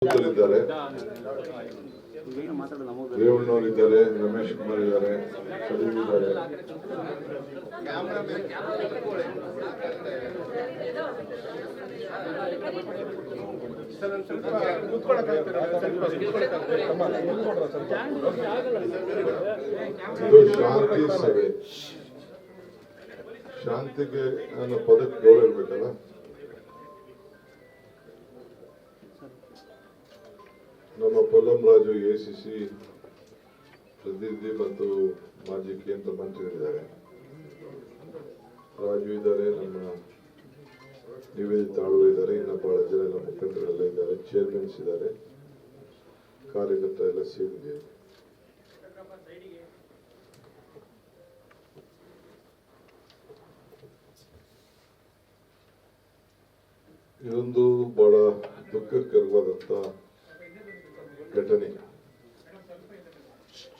ರೇವಣ್ಣವರಿದ್ದಾರೆ, ರಮೇಶ್ ಕುಮಾರ್ ಇದ್ದಾರೆ, ಸಲೀಂ ಇದ್ದಾರೆ. ಇದು ಶಾಂತಿ ಸಭೆ. ಶಾಂತಿಗೆ ನನ್ನ ಪದಕ್ಕೆ ಗೌರವ ಇರ್ಬೇಕಲ್ಲ. ನಮ್ಮ ಪೊಲ್ಲಂ ರಾಜು ಎಸಿಸಿ ಪ್ರತಿನಿಧಿ ಮತ್ತು ಮಾಜಿ ಕೇಂದ್ರ ಮಂತ್ರಿಗಳಿದ್ದಾರೆ. ರಾಜು ಇದ್ದಾರೆ, ನಮ್ಮ ನಿವೇದಿತ ಆಳ್ವ ಇದ್ದಾರೆ, ಇನ್ನು ಬಹಳ ಜನ ಎಲ್ಲ ಮುಖಂಡರೆಲ್ಲ ಇದ್ದಾರೆ, ಚೇರ್ಮನ್ಸ್ ಇದ್ದಾರೆ, ಕಾರ್ಯಕರ್ತ ಎಲ್ಲ ಸೇರಿದೆ. ಇದೊಂದು ಬಹಳ ದುಃಖಕರವಾದಂತ ಘಟನೆ.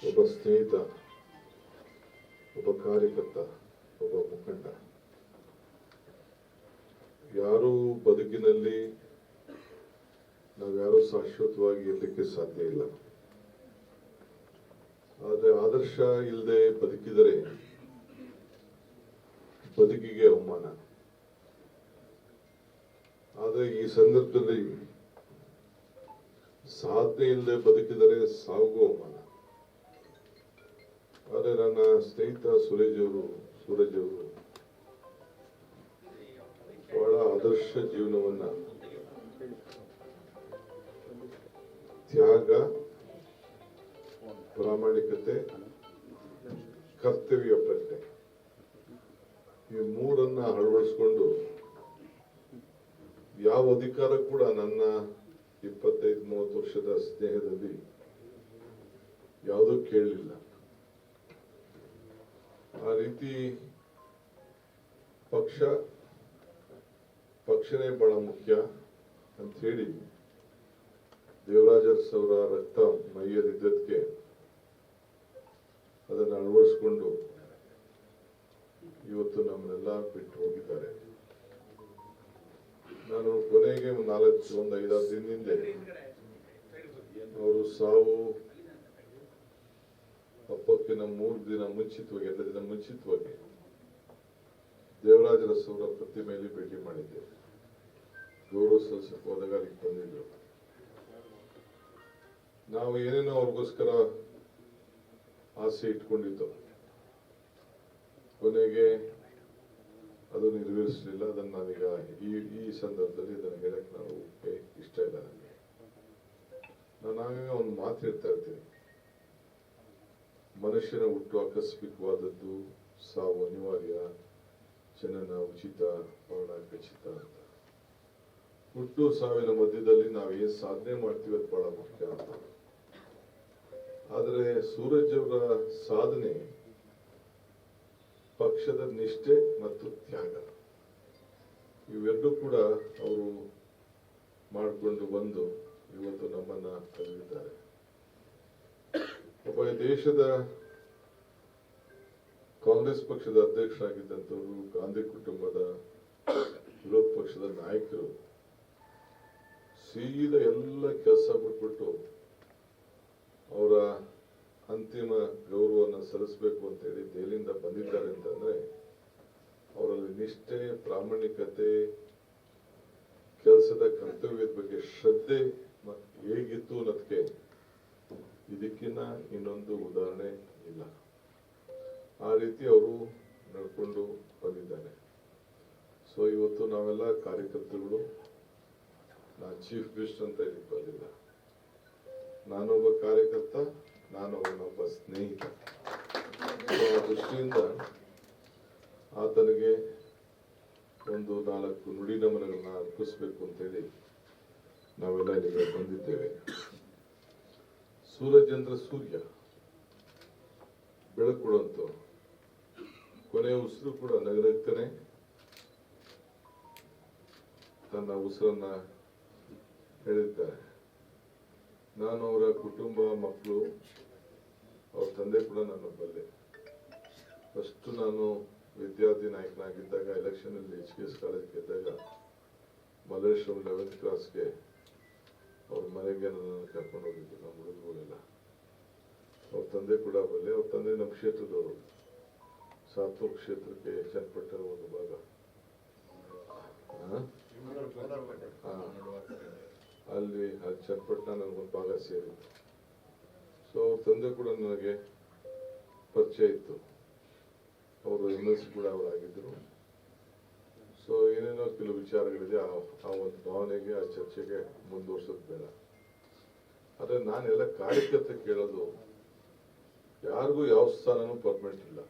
ಒಬ್ಬ ಸ್ನೇಹಿತ, ಒಬ್ಬ ಕಾರ್ಯಕರ್ತ, ಒಬ್ಬ ಮುಖಂಡ, ಯಾರೂ ಬದುಕಿನಲ್ಲಿ ನಾವ್ಯಾರೂ ಶಾಶ್ವತವಾಗಿ ಇರಲಿಕ್ಕೆ ಸಾಧ್ಯ ಇಲ್ಲ. ಆದರೆ ಆದರ್ಶ ಇಲ್ಲದೆ ಬದುಕಿದರೆ ಬದುಕಿಗೆ ಅವಮಾನ. ಆದರೆ ಈ ಸಂದರ್ಭದಲ್ಲಿ ಸಾಧನೆ ಇಲ್ಲದೆ ಬದುಕಿದರೆ ಸಾವು ಅವಮಾನ. ಆದರೆ ನನ್ನ ಸ್ನೇಹಿತ ಸೂರಜ್ ಅವರು ಬಹಳ ಆದರ್ಶ ಜೀವನವನ್ನ, ತ್ಯಾಗ, ಪ್ರಾಮಾಣಿಕತೆ, ಕರ್ತವ್ಯ ಪ್ರಜ್ಞೆ, ಈ ಮೂರನ್ನ ಅಳವಡಿಸಿಕೊಂಡು ಯಾವ ಅಧಿಕಾರ ಕೂಡ ನನ್ನ 25-30 ವರ್ಷದ ಸ್ನೇಹದಲ್ಲಿ ಯಾವುದೂ ಕೇಳಲಿಲ್ಲ. ಆ ರೀತಿ ಪಕ್ಷನೇ ಬಹಳ ಮುಖ್ಯ ಅಂತ ಹೇಳಿ ದೇವರಾಜ ಅವರ ರಕ್ತ ಮೈಯಲ್ಲಿದ್ದಕ್ಕೆ ಅದನ್ನು ಅಳವಡಿಸಿಕೊಂಡು ಇವತ್ತು ನಮ್ಮನ್ನೆಲ್ಲ ಬಿಟ್ಟು ಹೋಗಿದ್ದಾರೆ. ನಾನು ಕೊನೆಗೆ ಒಂದು 5-6 ದಿನದಿಂದ ಅವರು ಸಾವು ಹಬ್ಬಕ್ಕಿನ 3 ದಿನ ಮುಂಚಿತವಾಗಿ, 2 ದಿನ ಮುಂಚಿತವಾಗಿ ದೇವರಾಜ ಅವರ ಪ್ರತಿಮೆಯಲ್ಲಿ ಭೇಟಿ ಮಾಡಿದ್ದೆ. ಗೌರವ ಸಲ್ಲಿಸಕ್ಕೆ ಹೋದಾಗ ಅಲ್ಲಿಗೆ ಬಂದಿದ್ರು. ನಾವು ಏನೇನೋ ಅವ್ರಿಗೋಸ್ಕರ ಆಸೆ ಇಟ್ಕೊಂಡಿದ್ದು, ಕೊನೆಗೆ ಅದು ನೆರವೇರಿಸಲಿಲ್ಲ. ಅದನ್ನು ನಾನೀಗ ಈ ಸಂದರ್ಭದಲ್ಲಿ ಇದನ್ನು ಹೇಳಕ್ಕೆ ನಾವು ಇಷ್ಟ ಇಲ್ಲ. ನನಗೆ ನಾನು ಆಗಾಗ ಒಂದು ಮಾತು ಹೇಳ್ತಾ ಇರ್ತೀನಿ, ಮನುಷ್ಯನ ಹುಟ್ಟು ಆಕಸ್ಮಿಕವಾದದ್ದು, ಸಾವು ಅನಿವಾರ್ಯ, ಜನನ ಉಚಿತ, ಮರಣ ಖಚಿತ ಅಂತ. ಹುಟ್ಟು ಸಾವಿನ ಮಧ್ಯದಲ್ಲಿ ನಾವು ಏನ್ ಸಾಧನೆ ಮಾಡ್ತೀವಿ ಅದು ಬಹಳ ಮುಖ್ಯ ಅಂತ. ಆದರೆ ಸೂರಜ್ ಅವರ ಸಾಧನೆ ಪಕ್ಷದ ನಿಷ್ಠೆ ಮತ್ತು ತ್ಯಾಗ, ಇವೆರಡೂ ಕೂಡ ಅವರು ಮಾಡಿಕೊಂಡು ಬಂದು ಇವತ್ತು ನಮ್ಮನ್ನ ಕರೆದಿದ್ದಾರೆ. ಒಬ್ಬ ದೇಶದ ಕಾಂಗ್ರೆಸ್ ಪಕ್ಷದ ಅಧ್ಯಕ್ಷರಾಗಿದ್ದಂಥವರು, ಗಾಂಧಿ ಕುಟುಂಬದ ವಿರೋಧ ಪಕ್ಷದ ನಾಯಕರು, ಸೀದಾ ಎಲ್ಲ ಕೆಲಸ ಬಿಟ್ಬಿಟ್ಟು ಅವರ ಅಂತಿಮ ಗೌರವವನ್ನು ಸಲ್ಲಿಸಬೇಕು ಅಂತ ಹೇಳಿ ದೆಹಲಿಯಿಂದ ಬಂದಿದ್ದಾರೆ ಅಂತಂದ್ರೆ ಅವರಲ್ಲಿ ನಿಷ್ಠೆ, ಪ್ರಾಮಾಣಿಕತೆ, ಕೆಲಸದ ಕರ್ತವ್ಯದ ಬಗ್ಗೆ ಶ್ರದ್ಧೆ ಹೇಗಿತ್ತು ಅನ್ನೋದಕ್ಕೆ ಇದಕ್ಕಿಂತ ಇನ್ನೊಂದು ಉದಾಹರಣೆ ಇಲ್ಲ. ಆ ರೀತಿ ಅವರು ನಡ್ಕೊಂಡು ಬಂದಿದ್ದಾರೆ. ಸೊ ಇವತ್ತು ನಾವೆಲ್ಲ ಕಾರ್ಯಕರ್ತರುಗಳು, ನಾನು ಚೀಫ್ ಗೆಸ್ಟ್ ಅಂತ ಹೇಳಿ ಬಂದಿಲ್ಲ, ನಾನೊಬ್ಬ ಕಾರ್ಯಕರ್ತ, ನಾನು ಅವನೊಬ್ಬ ಸ್ನೇಹಿತ. ಆ ದೃಷ್ಟಿಯಿಂದ ಆತನಿಗೆ ಒಂದು 4 ನುಡಿ ನಮನಗಳನ್ನ ಅರ್ಪಿಸಬೇಕು ಅಂತೇಳಿ ನಾವೆಲ್ಲ ಇಲ್ಲಿಗೆ ಬಂದಿದ್ದೇವೆ. ಸೂರಜ್ ಅಂದ್ರೆ ಸೂರ್ಯ, ಬೆಳಕು ಕೊಡುವಂತ, ಕೊನೆಯ ಉಸಿರು ಕೂಡ ನಗನಗ್ತಾನೆ ತನ್ನ ಉಸಿರನ್ನ ಹೇಳಿದ್ದಾರೆ. ನಾನು ಅವರ ಕುಟುಂಬ, ಮಕ್ಕಳು, ಅವ್ರ ತಂದೆ ಕೂಡ ನನ್ನ ಬಲ್ಲೆ. ಫಸ್ಟ್ ನಾನು ವಿದ್ಯಾರ್ಥಿ ನಾಯಕನಾಗಿದ್ದಾಗ ಎಲೆಕ್ಷನ್ ಅಲ್ಲಿ HKS ಕಾಲೇಜ್ ಗೆದ್ದಾಗ ಮಲ್ಲೇಶ್ವರಂ 11th ಕ್ಲಾಸ್ಗೆ ಅವ್ರ ಮನೆಗೆ ನನ್ನನ್ನು ಕರ್ಕೊಂಡು ಹೋಗಿದ್ದು ನಮ್ಮ ಹುಡುಗರುಗಳೆಲ್ಲ. ಅವ್ರ ತಂದೆ ಕೂಡ ಬಲ್ಲೆ. ಅವ್ರ ತಂದೆ ನಮ್ಮ ಕ್ಷೇತ್ರದವರು, ಸಾತೂರ್ ಕ್ಷೇತ್ರಕ್ಕೆ ಚನ್ನಪಟ್ಟ ಒಂದು ಭಾಗ. ಅಲ್ಲಿ ಚನ್ನಪಟ್ಟಣ ನನಗೊಂದು ಭಾಗ ಸೇರಿತ್ತು. ಸೊ ಅವ್ರ ತಂದೆ ಕೂಡ ನನಗೆ ಪರಿಚಯ ಇತ್ತು. ಅವರು MS ಕೂಡ ಅವರಾಗಿದ್ದರು. ಸೊ ಏನೇನೋ ಕೆಲವು ವಿಚಾರಗಳಿದೆ. ಆ ಒಂದು ಭಾವನೆಗೆ, ಆ ಚರ್ಚೆಗೆ ಮುಂದುವರ್ಸೋದು ಬೇಡ. ಆದರೆ ನಾನೆಲ್ಲ ಕಾರ್ಯಕರ್ತ ಕೇಳೋದು, ಯಾರಿಗೂ ಯಾವ ಸ್ಥಾನನೂ ಪರ್ಮನೆಂಟ್ ಇಲ್ಲ.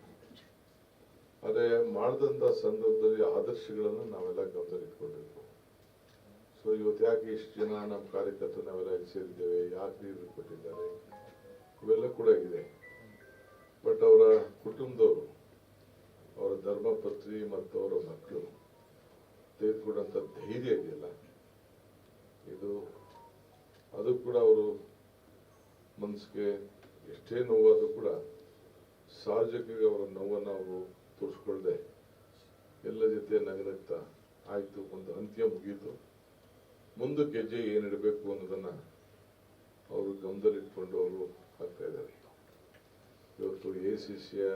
ಆದರೆ ಮಾಡಿದಂಥ ಸಂದರ್ಭದಲ್ಲಿ ಆದರ್ಶಗಳನ್ನು ನಾವೆಲ್ಲ ಗಮನದಲ್ಲಿ ಇಟ್ಕೊಂಡಿರ್ಬೇಕು. ಸೊ ಇವತ್ತು ಯಾಕೆ ಇಷ್ಟು ಜನ ನಮ್ಮ ಕಾರ್ಯಕರ್ತರು ನಾವೆಲ್ಲ ಇಲ್ಲಿ ಸೇರಿದ್ದೇವೆ, ಯಾಕೆ ನೀರು ಕೊಟ್ಟಿದ್ದಾರೆ, ಇವೆಲ್ಲ ಕೂಡ ಇದೆ. ಬಟ್ ಅವರ ಕುಟುಂಬದವರು, ಅವರ ಧರ್ಮಪತ್ನಿ ಮತ್ತು ಅವರ ಮಕ್ಕಳು ತೆಗೆದುಕೊಂಡಂಥ ಧೈರ್ಯ ಇದೆಯಲ್ಲ, ಅದು ಕೂಡ ಅವರು ಮನಸ್ಸಿಗೆ ಎಷ್ಟೇ ನೋವಾದರೂ ಕೂಡ ಸಾರ್ವಜನಿಕರಿಗೆ ಅವರ ನೋವನ್ನು ಅವರು ತೋರಿಸ್ಕೊಳ್ದೆ ಎಲ್ಲ ಜೊತೆ ನಗನಗ್ತಾ ಆಯಿತು, ಒಂದು ಅಂತ್ಯ ಮುಗೀತು, ಮುಂದಕ್ಕೆ ಹೆಜ್ಜೆ ಏನಿಡಬೇಕು ಅನ್ನೋದನ್ನು ಅವರು ಗಮನದಲ್ಲಿಟ್ಕೊಂಡು ಅವರು ಆಗ್ತಾ ಇದ್ದಾರೆ. ಇವತ್ತು ACCಯ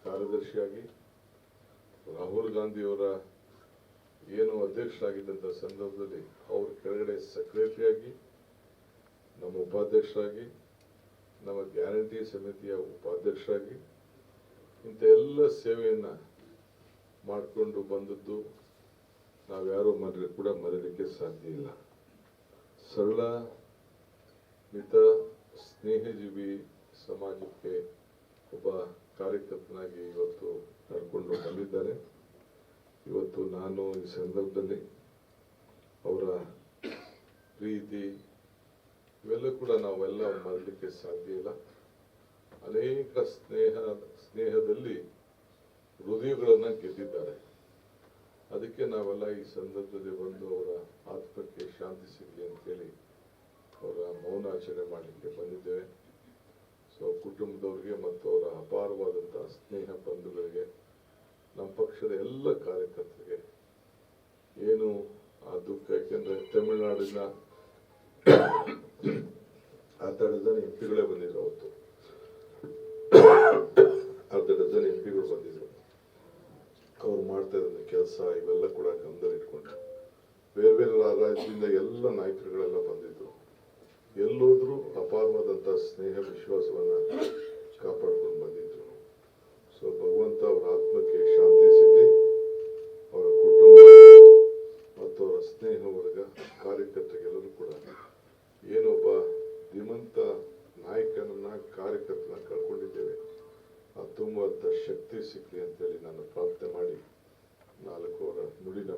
ಕಾರ್ಯದರ್ಶಿಯಾಗಿ ರಾಹುಲ್ ಗಾಂಧಿಯವರ ಏನು ಅಧ್ಯಕ್ಷರಾಗಿದ್ದಂಥ ಸಂದರ್ಭದಲ್ಲಿ ಅವ್ರ ಕೆಳಗಡೆ ಸೆಕ್ರೆಟರಿಯಾಗಿ, ನಮ್ಮ ಉಪಾಧ್ಯಕ್ಷರಾಗಿ, ನಮ್ಮ ಗ್ಯಾರಂಟಿ ಸಮಿತಿಯ ಉಪಾಧ್ಯಕ್ಷರಾಗಿ ಇಂಥ ಎಲ್ಲ ಸೇವೆಯನ್ನು ಮಾಡಿಕೊಂಡು ಬಂದದ್ದು ನಾವ್ಯಾರೂ ಕೂಡ ಮರೆಯಲಿಕ್ಕೆ ಸಾಧ್ಯ ಇಲ್ಲ. ಸರಳ, ಮಿತ, ಸ್ನೇಹಜೀವಿ ಸಮಾಜಕ್ಕೆ ಒಬ್ಬ ಕಾರ್ಯಕರ್ತನಾಗಿ ಇವತ್ತು ನಡ್ಕೊಂಡು ಬಂದಿದ್ದಾರೆ. ಇವತ್ತು ನಾನು ಈ ಸಂದರ್ಭದಲ್ಲಿ ಅವರ ಪ್ರೀತಿ ಇವೆಲ್ಲ ಕೂಡ ನಾವೆಲ್ಲ ಮರೆಯಲಿಕ್ಕೆ ಸಾಧ್ಯ ಇಲ್ಲ. ಅನೇಕ ಸ್ನೇಹದಲ್ಲಿ ಹೃದಯಗಳನ್ನು ಗೆದ್ದಿದ್ದಾರೆ. ಅದಕ್ಕೆ ನಾವೆಲ್ಲ ಈ ಸಂದರ್ಭದಲ್ಲಿ ಬಂದು ಅವರ ಆತ್ಮಕ್ಕೆ ಶಾಂತಿ ಸಿಗಲಿ ಅಂತೇಳಿ ಅವರ ಮೌನ ಆಚರಣೆ ಮಾಡಲಿಕ್ಕೆ ಬಂದಿದ್ದೇವೆ. ಸೊ ಕುಟುಂಬದವ್ರಿಗೆ ಮತ್ತು ಅವರ ಅಪಾರವಾದಂಥ ಸ್ನೇಹ ಬಂಧುಗಳಿಗೆ, ನಮ್ಮ ಪಕ್ಷದ ಎಲ್ಲ ಕಾರ್ಯಕರ್ತರಿಗೆ ಏನು ಆ ದುಃಖ, ಯಾಕೆಂದರೆ ತಮಿಳುನಾಡಿನ 10 ಜನ MP ಬಂದಿದ್ರು. ಅವತ್ತು 10 MP ಬಂದಿದ್ರು. ಅವ್ರು ಮಾಡ್ತಾ ಇದ್ದ ಕೆಲಸ ಇವೆಲ್ಲ ಕೂಡ ಗಮನದಲ್ಲಿ ಇಟ್ಕೊಂಡು ಬೇರೆ ಬೇರೆ ರಾಜ್ಯದಿಂದ ಎಲ್ಲ ನಾಯಕರುಗಳೆಲ್ಲ ಬಂದಿದ್ರು. ಎಲ್ಲೋದ್ರೂ ಅಪಾರವಾದಂಥ ಸ್ನೇಹ ವಿಶ್ವಾಸವನ್ನ ಕಾಪಾಡ್ಕೊಂಡು ಬಂದಿದ್ರು. ಸೊ ಭಗವಂತ ಅವರ ಆತ್ಮಕ್ಕೆ ಶಾಂತಿ ಸಿಗಲಿ. ಅವರ ಕುಟುಂಬ ಮತ್ತು ಅವರ ಸ್ನೇಹ ವರ್ಗ, ಕಾರ್ಯಕರ್ತರಿಗೆಲ್ಲರೂ ಕೂಡ ಏನೊಬ್ಬ ಧೀಮಂತ ನಾಯಕನನ್ನ, ಕಾರ್ಯಕರ್ತನ ಕಳ್ಕೊಂಡಿದ್ದೇವೆ, ಆ ತುಂಬುವಂಥ ಶಕ್ತಿ ಸಿಗಲಿ ಅಂತೇಳಿ ನಾನು ಪ್ರಾರ್ಥನೆ ಮಾಡಿ 4 ನುಡಿನ